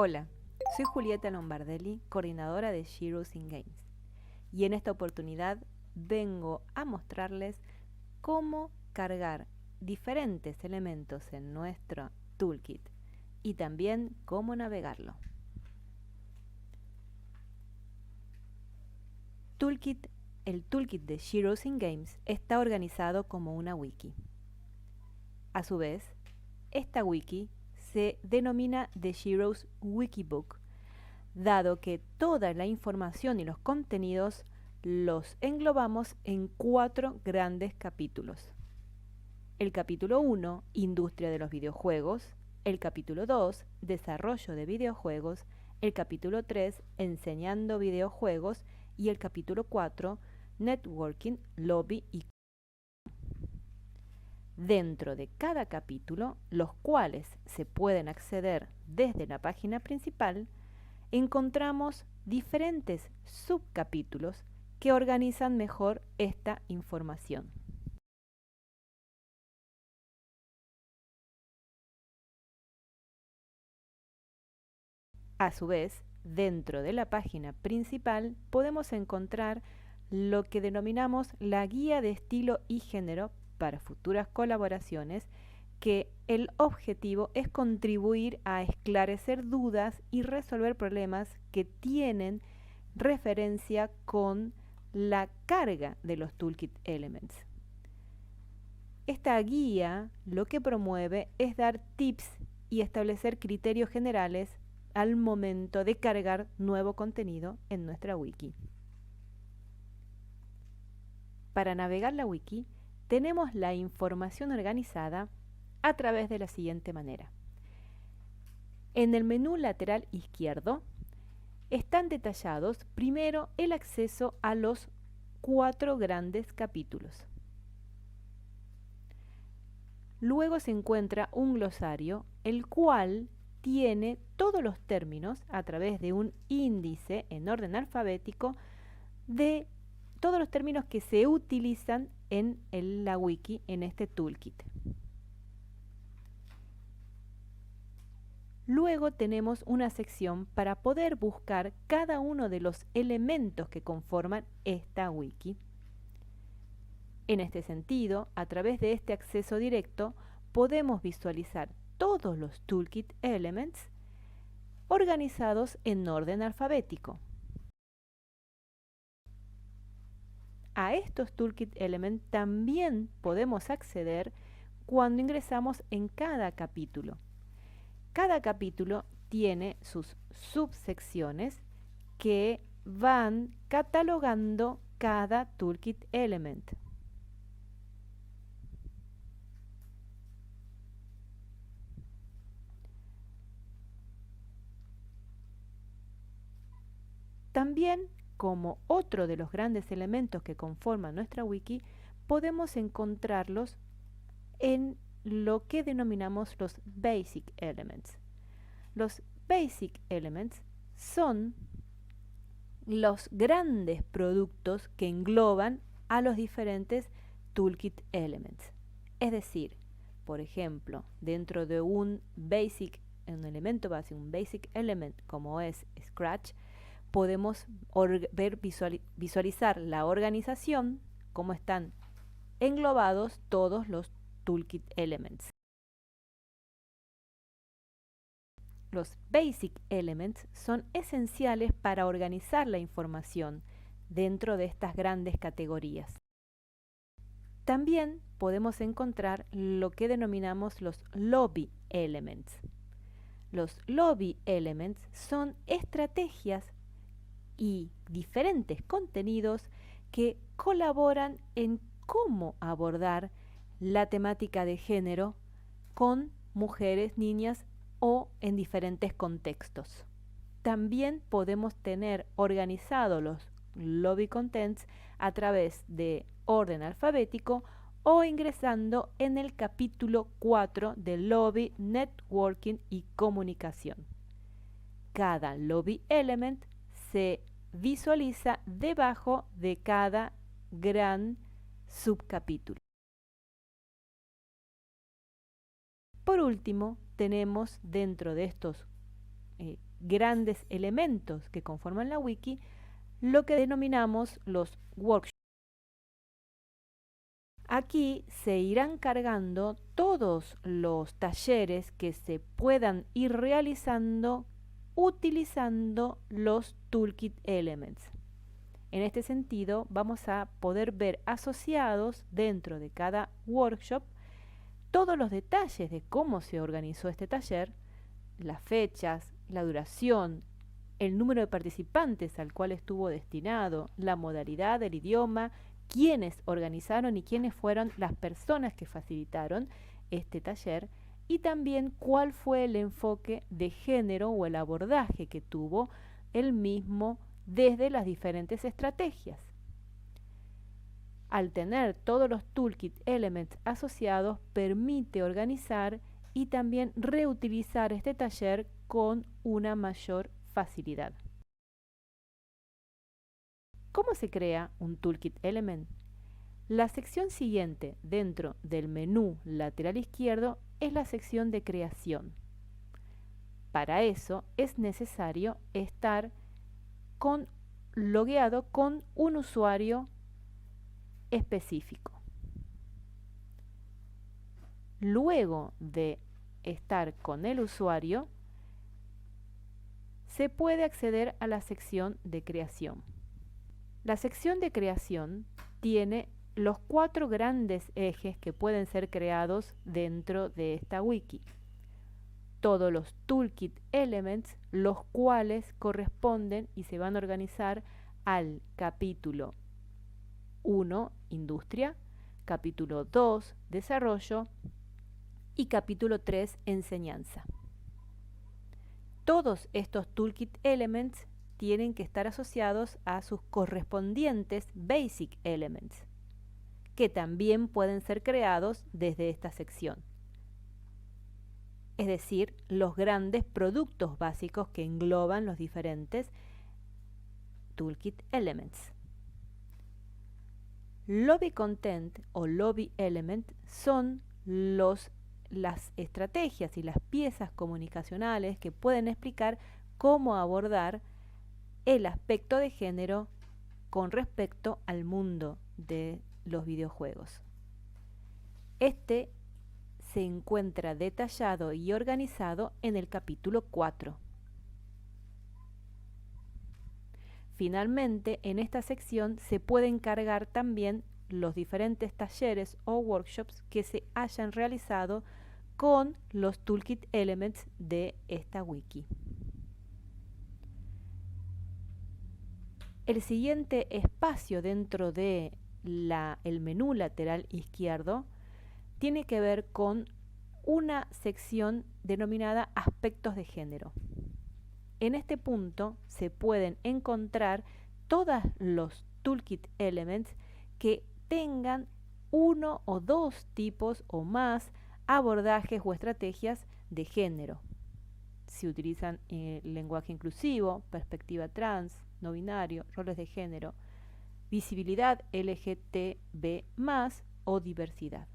Hola, soy Julieta Lombardelli, coordinadora de Heroes in Games, y en esta oportunidad vengo a mostrarles cómo cargar diferentes elementos en nuestro toolkit y también cómo navegarlo. El toolkit de Heroes in Games está organizado como una wiki. A su vez, esta wiki se denomina The Heroes Wikibook, dado que toda la información y los contenidos los englobamos en 4 grandes capítulos. El capítulo 1, Industria de los videojuegos; el capítulo 2, Desarrollo de videojuegos; el capítulo 3, Enseñando videojuegos; y el capítulo 4, Networking, Lobby y dentro de cada capítulo, los cuales se pueden acceder desde la página principal, encontramos diferentes subcapítulos que organizan mejor esta información. A su vez, dentro de la página principal podemos encontrar lo que denominamos la guía de estilo y género para futuras colaboraciones, que el objetivo es contribuir a esclarecer dudas y resolver problemas que tienen referencia con la carga de los Toolkit Elements. Esta guía lo que promueve es dar tips y establecer criterios generales al momento de cargar nuevo contenido en nuestra wiki. Para navegar la wiki, tenemos la información organizada a través de la siguiente manera. En el menú lateral izquierdo están detallados primero el acceso a los 4 grandes capítulos. Luego se encuentra un glosario, el cual tiene todos los términos a través de un índice en orden alfabético de todos los términos que se utilizan en la wiki, en este toolkit. Luego tenemos una sección para poder buscar cada uno de los elementos que conforman esta wiki. En este sentido, a través de este acceso directo, podemos visualizar todos los Toolkit Elements organizados en orden alfabético. A estos Toolkit Elements también podemos acceder cuando ingresamos en cada capítulo. Cada capítulo tiene sus subsecciones que van catalogando cada Toolkit Element. También, como otro de los grandes elementos que conforman nuestra wiki, podemos encontrarlos en lo que denominamos los Basic Elements. Los Basic Elements son los grandes productos que engloban a los diferentes Toolkit Elements. Es decir, por ejemplo, dentro de un elemento base, un Basic Element como es Scratch, podemos visualizar la organización, cómo están englobados todos los Toolkit Elements. Los Basic Elements son esenciales para organizar la información dentro de estas grandes categorías. También podemos encontrar lo que denominamos los Lobby Elements. Los Lobby Elements son estrategias y diferentes contenidos que colaboran en cómo abordar la temática de género con mujeres, niñas o en diferentes contextos. También podemos tener organizados los lobby contents a través de orden alfabético o ingresando en el capítulo 4 de Lobby, Networking y Comunicación. Cada lobby element se visualiza debajo de cada gran subcapítulo. Por último, tenemos dentro de estos grandes elementos que conforman la wiki, lo que denominamos los workshops. Aquí se irán cargando todos los talleres que se puedan ir realizando utilizando los Toolkit Elements. En este sentido, vamos a poder ver asociados dentro de cada workshop todos los detalles de cómo se organizó este taller, las fechas, la duración, el número de participantes al cual estuvo destinado, la modalidad, el idioma, quiénes organizaron y quiénes fueron las personas que facilitaron este taller, y también cuál fue el enfoque de género o el abordaje que tuvo el mismo desde las diferentes estrategias. Al tener todos los Toolkit Elements asociados, permite organizar y también reutilizar este taller con una mayor facilidad. ¿Cómo se crea un Toolkit Element? La sección siguiente dentro del menú lateral izquierdo es la sección de creación. Para eso es necesario estar logueado con un usuario específico. Luego de estar con el usuario, se puede acceder a la sección de creación. La sección de creación tiene los 4 grandes ejes que pueden ser creados dentro de esta wiki. Todos los Toolkit Elements, los cuales corresponden y se van a organizar al capítulo 1, Industria, capítulo 2, Desarrollo y capítulo 3, Enseñanza. Todos estos Toolkit Elements tienen que estar asociados a sus correspondientes Basic Elements, que también pueden ser creados desde esta sección. Es decir, los grandes productos básicos que engloban los diferentes Toolkit Elements. Lobby Content o Lobby Element son las estrategias y las piezas comunicacionales que pueden explicar cómo abordar el aspecto de género con respecto al mundo de los videojuegos. Este se encuentra detallado y organizado en el capítulo 4. Finalmente, en esta sección se pueden cargar también los diferentes talleres o workshops que se hayan realizado con los Toolkit Elements de esta wiki. El siguiente espacio dentro de el menú lateral izquierdo tiene que ver con una sección denominada Aspectos de género. En este punto se pueden encontrar todos los Toolkit Elements que tengan uno o dos tipos o más abordajes o estrategias de género. Se utilizan lenguaje inclusivo, perspectiva trans, no binario, roles de género, visibilidad LGTB+, o diversidad.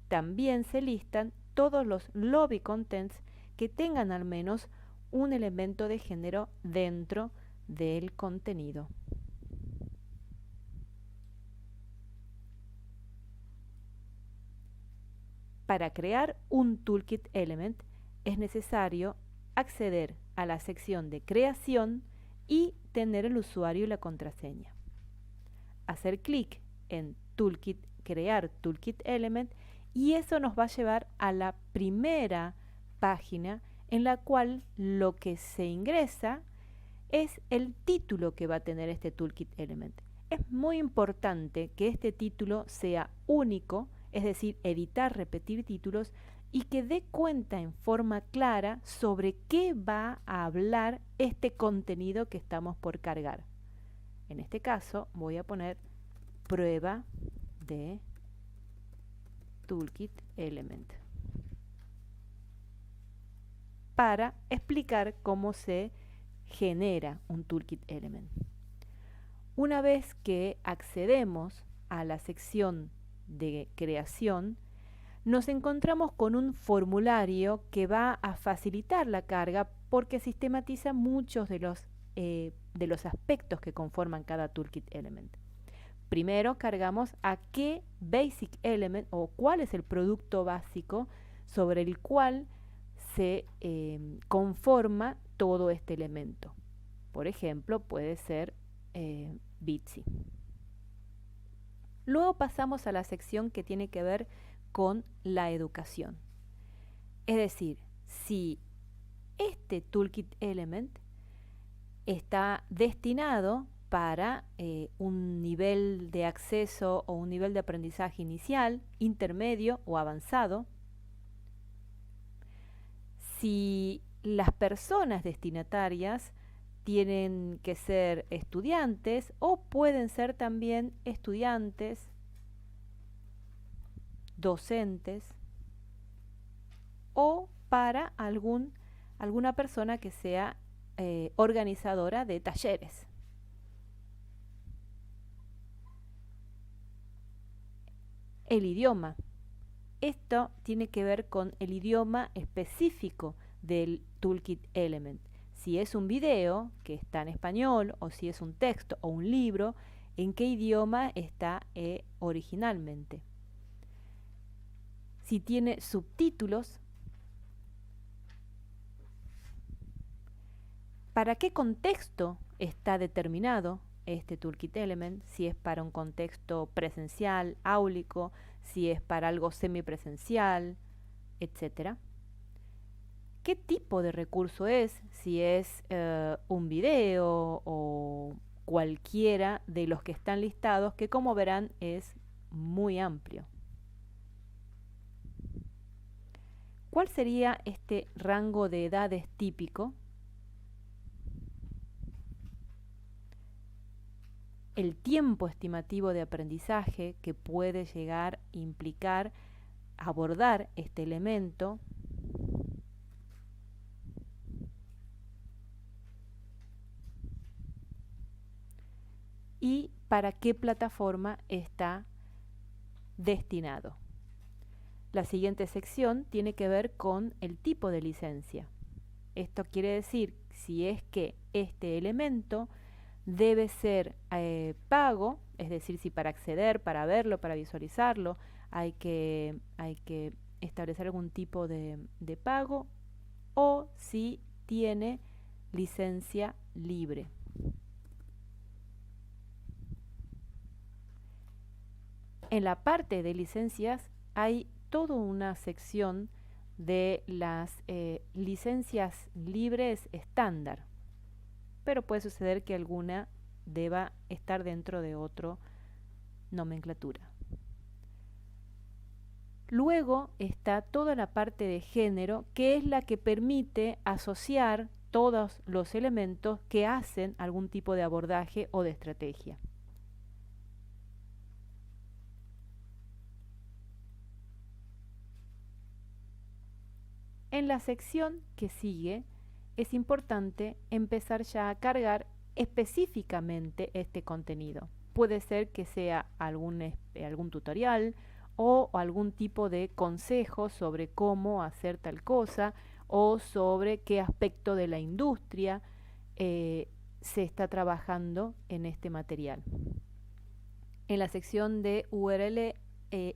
También se listan todos los lobby contents que tengan al menos un elemento de género dentro del contenido. Para crear un Toolkit Element es necesario acceder a la sección de creación y tener el usuario y la contraseña. Hacer clic en Crear Toolkit Element y eso nos va a llevar a la primera página en la cual lo que se ingresa es el título que va a tener este Toolkit Element. Es muy importante que este título sea único, es decir, evitar repetir títulos y que dé cuenta en forma clara sobre qué va a hablar este contenido que estamos por cargar. En este caso voy a poner prueba de Toolkit Element para explicar cómo se genera un Toolkit Element. Una vez que accedemos a la sección de creación, nos encontramos con un formulario que va a facilitar la carga porque sistematiza muchos de los aspectos que conforman cada Toolkit Element. Primero cargamos a qué Basic Element o cuál es el producto básico sobre el cual se conforma todo este elemento. Por ejemplo, puede ser Bitsy. Luego pasamos a la sección que tiene que ver con la educación. Es decir, si este Toolkit Element está destinado para un nivel de acceso o un nivel de aprendizaje inicial, intermedio o avanzado, si las personas destinatarias tienen que ser estudiantes o pueden ser también estudiantes, docentes o para alguna persona que sea organizadora de talleres. El idioma. Esto tiene que ver con el idioma específico del Toolkit Element. Si es un video que está en español o si es un texto o un libro, ¿en qué idioma está originalmente? Si tiene subtítulos, ¿para qué contexto está determinado este Toolkit Element? Si es para un contexto presencial, áulico, si es para algo semipresencial, etc. ¿Qué tipo de recurso es? Si es un video o cualquiera de los que están listados, que como verán es muy amplio. ¿Cuál sería este rango de edades típico? El tiempo estimativo de aprendizaje que puede llegar a implicar abordar este elemento. Y para qué plataforma está destinado. La siguiente sección tiene que ver con el tipo de licencia. Esto quiere decir si es que este elemento debe ser pago, es decir, si para acceder, para verlo, para visualizarlo, hay que establecer algún tipo de pago, o si tiene licencia libre. En la parte de licencias hay toda una sección de las licencias libres estándar, pero puede suceder que alguna deba estar dentro de otra nomenclatura. Luego está toda la parte de género, que es la que permite asociar todos los elementos que hacen algún tipo de abordaje o de estrategia. En la sección que sigue es importante empezar ya a cargar específicamente este contenido. Puede ser que sea algún tutorial o algún tipo de consejo sobre cómo hacer tal cosa o sobre qué aspecto de la industria se está trabajando en este material. En la sección de URL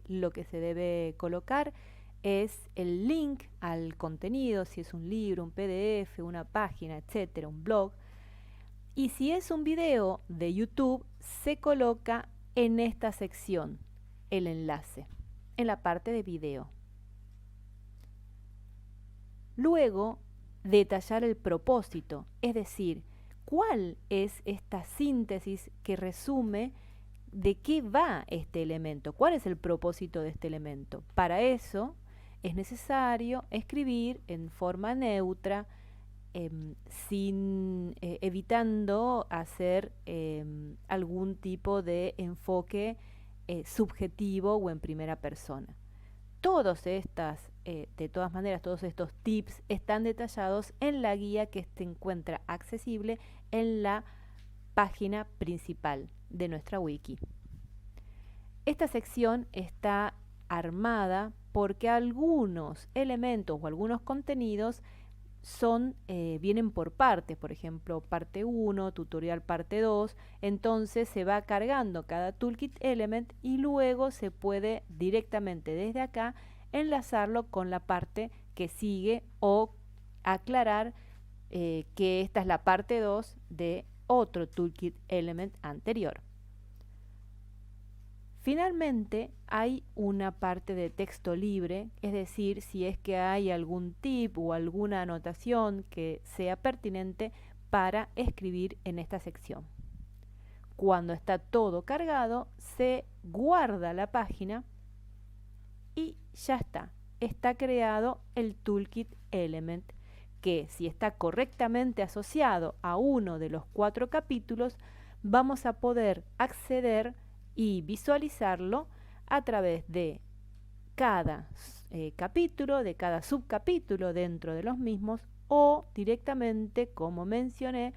lo que se debe colocar es el link al contenido, si es un libro, un PDF, una página, etcétera, un blog. Y si es un video de YouTube, se coloca en esta sección el enlace, en la parte de video. Luego, detallar el propósito, es decir, cuál es esta síntesis que resume de qué va este elemento, cuál es el propósito de este elemento. Para eso es necesario escribir en forma neutra, evitando hacer algún tipo de enfoque subjetivo o en primera persona. De todas maneras, todos estos tips están detallados en la guía que se encuentra accesible en la página principal de nuestra wiki. Esta sección está armada porque algunos elementos o algunos contenidos vienen por partes, por ejemplo, parte 1, tutorial parte 2, entonces se va cargando cada Toolkit Element y luego se puede directamente desde acá enlazarlo con la parte que sigue o aclarar que esta es la parte 2 de otro Toolkit Element anterior. Finalmente, hay una parte de texto libre, es decir, si es que hay algún tip o alguna anotación que sea pertinente para escribir en esta sección. Cuando está todo cargado, se guarda la página y ya está creado el Toolkit Element, que si está correctamente asociado a uno de los 4 capítulos, vamos a poder acceder y visualizarlo a través de cada capítulo, de cada subcapítulo dentro de los mismos, o directamente, como mencioné,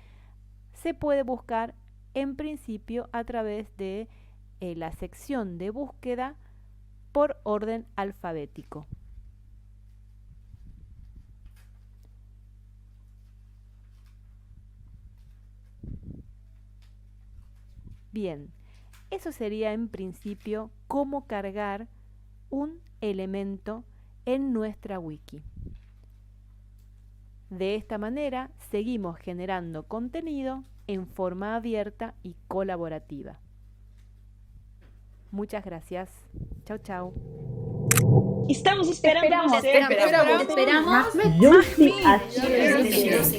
se puede buscar en principio a través de la sección de búsqueda por orden alfabético. Bien, eso sería en principio cómo cargar un elemento en nuestra wiki. De esta manera seguimos generando contenido en forma abierta y colaborativa. Muchas gracias. Chau, chau. Estamos esperando. Esperamos. Juicy Archivos.